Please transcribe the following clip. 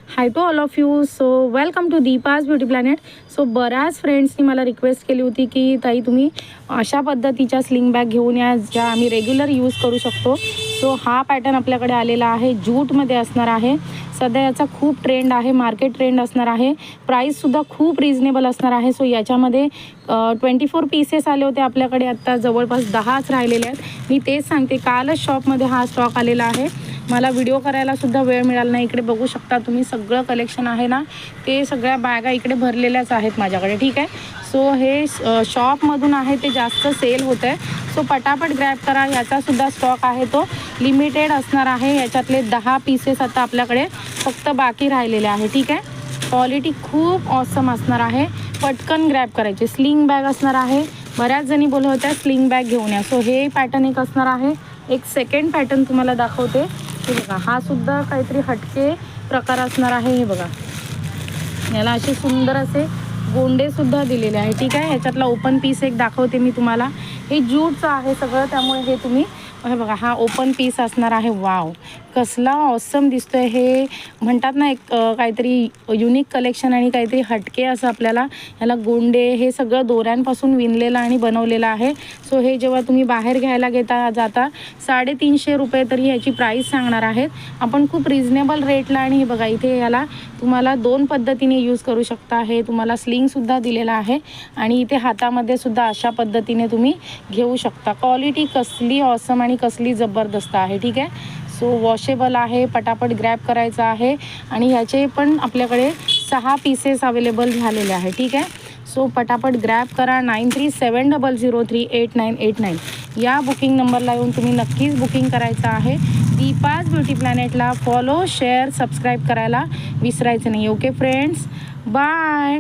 High to all of you. So welcome to Deepa's beauty planet. So बऱ्याच फ्रेंड्सनी मला request केली होती की ताई तुम्ही अशा पद्धतीच्या स्लिंग बॅग घेऊन या ज्या आम्ही रेग्युलर यूज करू शकतो. सो हा पॅटर्न आपल्याकडे आलेला आहे, जूटमध्ये असणार आहे. सध्या याचा खूप ट्रेंड आहे, मार्केट ट्रेंड असणार आहे. प्राईससुद्धा खूप रिजनेबल असणार आहे. सो याच्यामध्ये 24 पीसेस आले होते आपल्याकडे, आत्ता जवळपास 10च राहिलेले आहेत. मी तेच सांगते, कालच शॉपमध्ये हा स्टॉक आलेला आहे. मला व्हिडिओ करायला सुद्धा वेळ मिळाला नाही. इकडे बघू शकता तुम्ही, सगळं कलेक्शन आहे ना, ते सगळ्या बॅगा इकडे भरलेल्याच आहेत माझ्याकडे. ठीक आहे. सो हे शॉपमधून आहे ते जास्त सेल होतं आहे. सो पटापट ग्रॅब करा. याचासुद्धा स्टॉक आहे तो लिमिटेड असणार आहे. याच्यातले 10 पीसेस आता आपल्याकडे फक्त बाकी राहिलेले आहे. ठीक आहे. क्वालिटी खूप ऑसम असणार आहे. पटकन ग्रॅब करायचे. स्लिंग बॅग असणार आहे. बऱ्याच जणी बोलत होत्या स्लिंग बॅग घेऊन या. सो हे पॅटर्न एक असणार आहे. एक सेकंड पॅटर्न तुम्हाला दाखवते. हे बघा, हा सुद्धा काहीतरी हटके प्रकार असणार आहे. हे बघा, याला असे सुंदर असे गोंडेसुद्धा दिलेले आहे. ठीक आहे. ह्याच्यातला ओपन पीस एक दाखवते मी तुम्हाला. हे जूटचं आहे सगळं, त्यामुळे हे तुम्ही हे बघा, हा ओपन पीस असणार आहे. वाव, कसला ऑसम दिसतोय. हे म्हणतात ना, एक काहीतरी युनिक कलेक्शन आणि काहीतरी हटके असं आपल्याला. ह्याला गोंडे हे सगळं दोऱ्यांपासून विणलेलं आणि बनवलेलं आहे. सो हे जेव्हा तुम्ही बाहेर घ्यायला जाता 350 रुपये तरी ह्याची प्राईस सांगणार आहेत आपण, खूप रिजनेबल रेटला. आणि हे बघा, इथे याला तुम्हाला 2 पद्धतीने यूज करू शकता. हे तुम्हाला स्लिंगसुद्धा दिलेला आहे आणि इथे हातामध्ये सुद्धा अशा पद्धतीने तुम्ही घेऊ शकता. क्वालिटी कसली ऑसम आणि कसली जबरदस्त आहे. ठीक आहे. सो वॉशेबल आहे, पटापट ग्रॅब करायचं आहे. आणि ह्याचे पण आपल्याकडे 6 पीसेस अवेलेबल झालेले आहे. ठीक आहे. सो पटापट ग्रॅब करा. 9370038989 या बुकिंग नंबरला येऊन तुम्ही नक्कीच बुकिंग करायचं आहे. दीपाज ब्युटी प्लॅनेटला फॉलो, शेअर, सबस्क्राईब करायला विसरायचं नाही. Okay friends, bye.